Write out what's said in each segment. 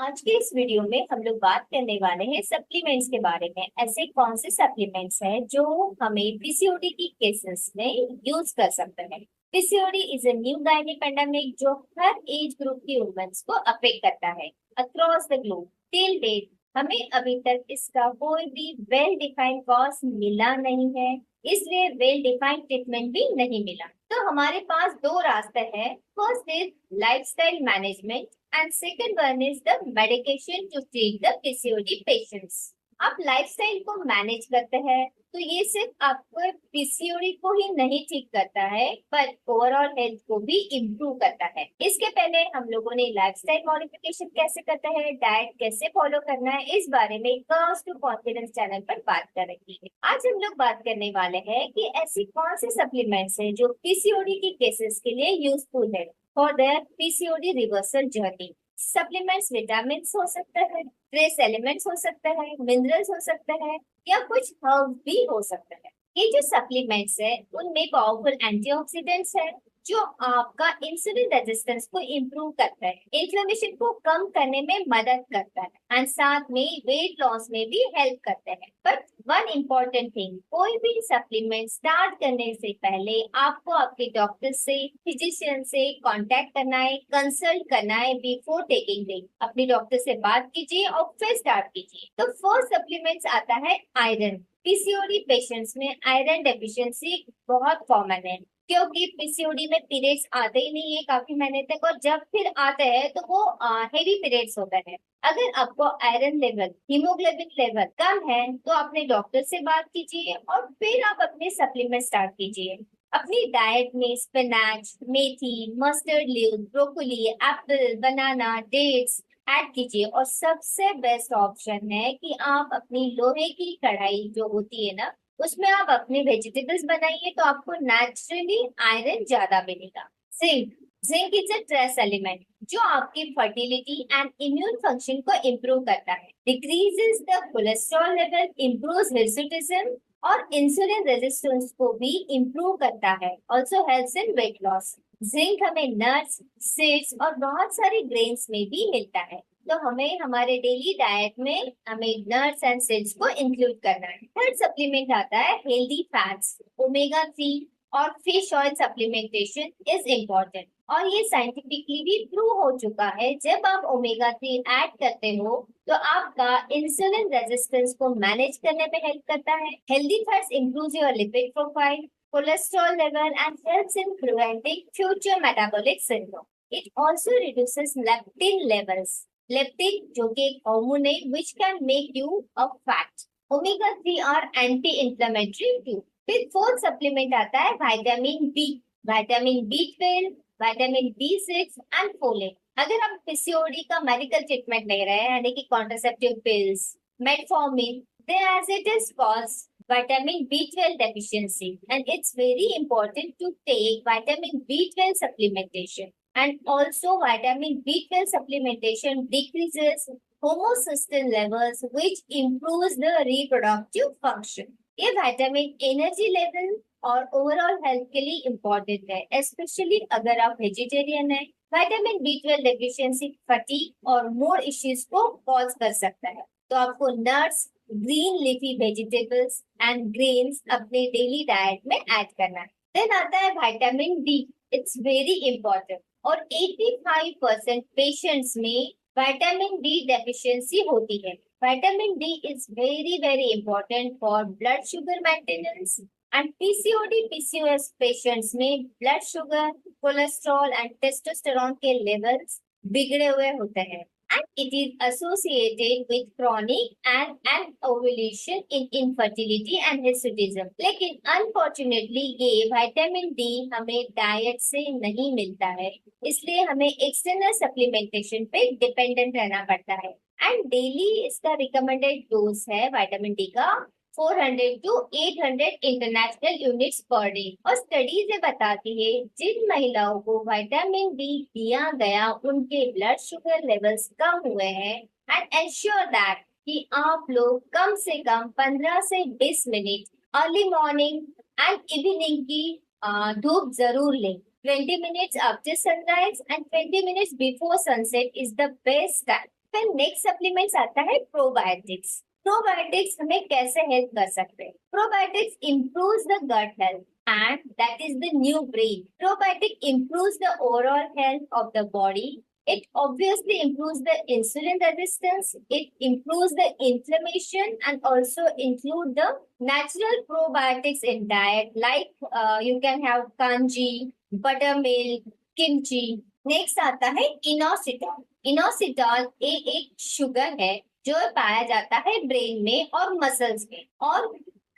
आज के इस वीडियो में हम लोग बात करने वाले हैं सप्लीमेंट्स के बारे में। ऐसे कौन से सप्लीमेंट्स हैं जो हमें पीसीओडी की केसेस में यूज कर सकते हैं। PCOD is a new gynae pandemic जो हर एज ग्रुप की वुमेन्स को अफेक्ट करता है across the globe. Till date हमें अभी तक इसका कोई भी वेल डिफाइंड कॉज मिला नहीं है, इसलिए वेल डिफाइंड ट्रीटमेंट भी नहीं मिला। तो हमारे पास दो रास्ते हैं। First is lifestyle management and second one is the medication to treat the PCOD patients। आप लाइफस्टाइल को मैनेज करते हैं तो ये सिर्फ आपको पीसीओडी को ही नहीं ठीक करता है पर ओवरऑल हेल्थ को भी इम्प्रूव करता है। इसके पहले हम लोगों ने लाइफस्टाइल मॉडिफिकेशन कैसे करते हैं, डाइट कैसे फॉलो करना है, इस बारे में कर्व्स टू कॉन्फिडेंस चैनल पर बात कर रही है। आज हम लोग बात करने वाले हैं कि ऐसी कौन सी सप्लीमेंट्स है जो पीसीओडी की केसेस के लिए यूजफुल है for their PCOD reversal journey. Supplements vitamin हो सकते हैं, ट्रेस एलिमेंट्स हो सकते हैं, मिनरल्स हो सकते हैं या कुछ हर्ब्स भी हो सकते हैं। ये जो सप्लीमेंट्स है उनमें पावरफुल एंटीऑक्सीडेंट्स है जो आपका इंसुलिन रेजिस्टेंस को इम्प्रूव करता है, इन्फ्लेमेशन को कम करने में मदद करता है एंड साथ में वेट लॉस में भी हेल्प करते हैं। बट वन इम्पोर्टेंट थिंग, कोई भी सप्लीमेंट स्टार्ट करने से पहले आपको आपके डॉक्टर से, फिजिशियन से कांटेक्ट करना है, कंसल्ट करना है बिफोर टेकिंग इट। अपने डॉक्टर से बात कीजिए और फिर स्टार्ट कीजिए। तो फर्स्ट सप्लीमेंट्स आता है आयरन। पीसीओडी पेशेंट्स में आयरन डेफिशिएंसी बहुत कॉमन है क्योंकि पीसीओडी में पीरियड्स आते ही नहीं है काफी महीने तक, और जब फिर आते हैं तो वो हेवी पीरियड्स होता है। अगर आपको आयरन लेवल, हीमोग्लोबिन लेवल कम है तो अपने डॉक्टर से बात कीजिए और फिर आप अपने सप्लीमेंट स्टार्ट कीजिए। अपनी डाइट में स्पिनच, मेथी, मस्टर्ड लीव, ब्रोकोली, एप्पल, बनाना, डेट्स ऐड कीजिए। और सबसे बेस्ट ऑप्शन है कि आप अपनी लोहे की कढ़ाई जो होती है ना, उसमें आप अपने वेजिटेबल्स बनाइए तो आपको नेचुरली आयरन ज्यादा मिलेगा। Zinc, zinc is a trace element जो आपकी फर्टिलिटी एंड इम्यून फंक्शन को इम्प्रूव करता है, decreases the cholesterol level, improves hirsutism और इंसुलिन रेजिस्टेंस को भी इम्प्रूव करता है, also helps in weight loss. Zinc हमें नट्स, सीड्स और बहुत सारे ग्रेन्स में भी मिलता है, तो हमें हमारे डेली डाइट में हमें नट्स एंड सीड्स को इंक्लूड करना है। थर्ड सप्लीमेंट आता है हेल्दी फैट्स। ओमेगा 3 और fish oil supplementation is important और ये साइंटिफिकली भी प्रूव हो चुका है। जब आप ओमेगा 3 ऐड करते हो तो आपका इंसुलिन रेजिस्टेंस को मैनेज करने में हेल्प करता है। Healthy fats improve your lipid profile, cholesterol level and helps in preventing future metabolic syndrome. It also reduces leptin levels. Leptin जो कि एक हार्मोन है which can make you a fat. Omega 3 are anti-inflammatory too. फिर fourth supplement आता है vitamin B, vitamin B 12, vitamin B 6 and folate. अगर आप PCOD का मेडिकल ट्रीटमेंट ले रहे हैं यानी कि contraceptive pills, metformin, they as it is cause vitamin B12 deficiency and it's very important to take vitamin B12 supplementation, and also vitamin B12 supplementation decreases homocysteine levels which improves the reproductive function। ये vitamin energy level और overall health के लिए important है, specially अगर आप vegetarian है। Vitamin B12 deficiency fatigue और more issues को कॉज कर सकता है, तो आपको nuts, green leafy vegetables and grains अपने डेली डाइट में ऐड करना है। देन आता है vitamin D, it's very important और 85% पेशेंट्स में विटामिन डी डेफिशिएंसी होती है। Vitamin D is very very important for blood sugar maintenance and PCOD PCOS patients में blood sugar, cholesterol and testosterone के लेवल्स बिगड़े हुए होते हैं and it is associated with chronic and ovulation in infertility and hirsutism। लेकिन unfortunately ये vitamin D हमें diet से नहीं मिलता है, इसलिए हमें एक्सटर्नल सप्लीमेंटेशन पे डिपेंडेंट रहना पड़ता है। एंड डेली इसका रिकमेंडेड डोज है विटामिन डी का 400 to 800 international units per day. और स्टडीज बताती है जिन महिलाओं को विटामिन डी दिया गया उनके ब्लड शुगर लेवल्स कम हुए हैं। एंड एंश्योर दैट कि आप लोग कम से कम 15 से 20 minute early morning and evening की धूप जरूर लें। 20 minutes after sunrise and 20 minutes before sunset is the best time। फिर नेक्स्ट सप्लीमेंट्स आता है प्रोबायोटिक्स। प्रोबायोटिक्स हमें कैसे हेल्प कर सकते हैं? Probiotics improves the gut health and that is the new brain. Probiotic improves the overall health of the body. It obviously improves the insulin resistance. It improves the inflammation and also include the natural probiotics in diet like you can have kanji, buttermilk, kimchi. Next आता है inositol. Inositol एक sugar है जो पाया जाता है brain में और मसल्स में, और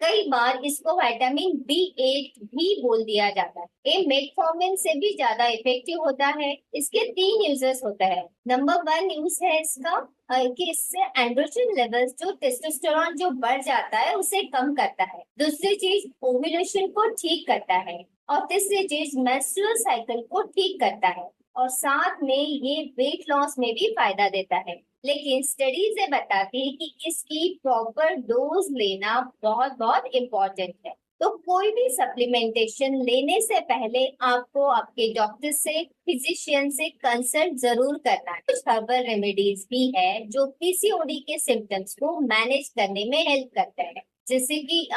कई बार इसको विटामिन B8 भी बोल दिया जाता है। ये मेटफॉर्मिन से भी ज्यादा इफेक्टिव होता है। इसके 3 यूजेस होता है। नंबर 1 यूज है इसका कि इससे एंड्रोजन लेवल्स जो टेस्टोस्टेरोन जो बढ़ जाता है उसे कम करता है। दूसरी चीज ओव्यूलेशन को ठीक करता है, और तीसरी चीज मेंस्ट्रुअल साइकिल को ठीक करता है, और साथ में ये वेट लॉस में भी फायदा देता है। लेकिन स्टडीज ये बताती है कि इसकी प्रॉपर डोज लेना बहुत बहुत इम्पोर्टेंट है। तो कोई भी सप्लीमेंटेशन लेने से पहले आपको आपके डॉक्टर से, फिजिशियन से कंसल्ट जरूर करना है। कुछ हर्बल रेमेडीज भी है जो पीसीओडी के सिम्टम्स को मैनेज करने में हेल्प करते हैं, जैसे कि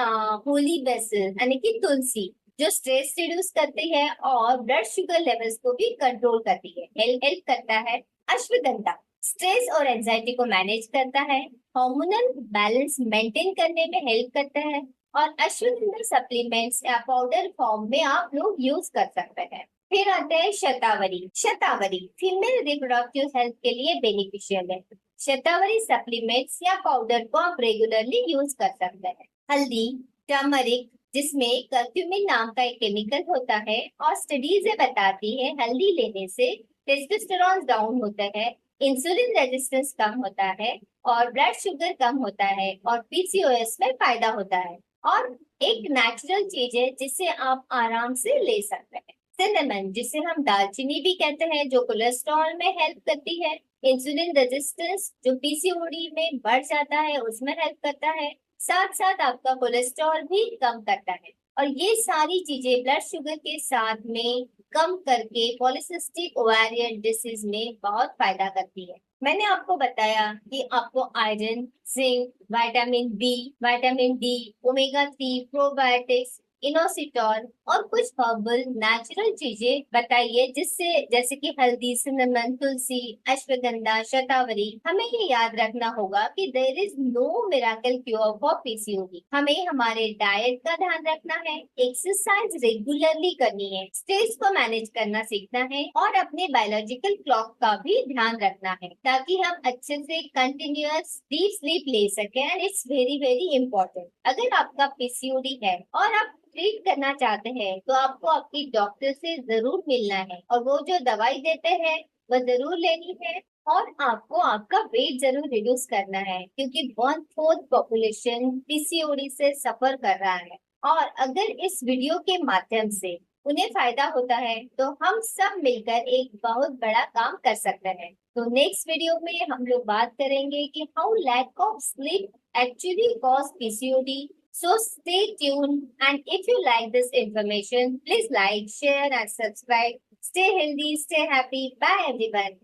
होली बेसिल यानी कि तुलसी, जो स्ट्रेस रिड्यूस करती है और ब्लड शुगर लेवल्स को भी कंट्रोल करती है, हेल्प करता है। अश्वगंधा स्ट्रेस और एंजाइटी को मैनेज करता है, हार्मोनल बैलेंस मेंटेन करने में हेल्प करता है, और अश्वगंधा सप्लीमेंट्स या पाउडर फॉर्म में आप लोग यूज कर सकते हैं। फिर आते हैं शतावरी। शतावरी फीमेल रिप्रोडक्टिव हेल्थ के लिए बेनिफिशियल है। शतावरी सप्लीमेंट्स या पाउडर को आप रेगुलरली यूज कर सकते हैं। हल्दी, टर्मरिक, जिसमें कर्क्यूमिन नाम का एक केमिकल होता है, और स्टडीज बताती है हल्दी लेने से टेस्टोस्टेरोन डाउन होता है, इंसुलिन रेजिस्टेंस कम होता है, और ब्लड शुगर कम होता है, और पीसीओएस में फायदा होता है, और एक नेचुरल चीज है जिसे आप आराम से ले सकते हैं। सिनेमन, जिसे हम दालचीनी भी कहते हैं, जो कोलेस्ट्रॉल में हेल्प करती है। इंसुलिन रेजिस्टेंस जो पीसीओडी में बढ़ जाता है उसमें हेल्प करता है, साथ साथ आपका कोलेस्ट्रॉल भी कम करता है, और ये सारी चीजें ब्लड शुगर के साथ में कम करके पॉलिसिस्टिक ओवेरियन डिसीज में बहुत फायदा करती है। मैंने आपको बताया कि आपको iron, zinc, vitamin D, omega 3, probiotics, inositol और कुछ हर्बल नेचुरल चीजें बताइए, जिससे जैसे कि हल्दी, सिनेमन, तुलसी, अश्वगंधा, शतावरी। हमें ये याद रखना होगा कि there is no miracle cure for PCOD. हमें हमारे डाइट का ध्यान रखना है, एक्सरसाइज रेगुलरली करनी है, स्ट्रेस को मैनेज करना सीखना है, और अपने बायोलॉजिकल क्लॉक का भी ध्यान रखना है, ताकि हम अच्छे से कंटिन्यूअस डीप स्लीप ले सकें। And it's very very important. अगर आपका पीसीओडी है और आप ट्रीट करना चाहते हैं तो आपको आपकी डॉक्टर से जरूर मिलना है, और वो जो दवाई देते हैं वो जरूर लेनी है, और आपको आपका वेट जरूर रिड्यूस करना है, क्योंकि 1/4 पॉपुलेशन पीसीओडी से सफर कर रहा है। और अगर इस वीडियो के माध्यम से उन्हें फायदा होता है तो हम सब मिलकर एक बहुत बड़ा काम कर सकते हैं। तो नेक्स्ट वीडियो में हम लोग बात करेंगे कि how lack of sleep actually cause PCOD. So stay tuned, and if you like this information, please like, share and subscribe. Stay healthy, stay happy. Bye everyone.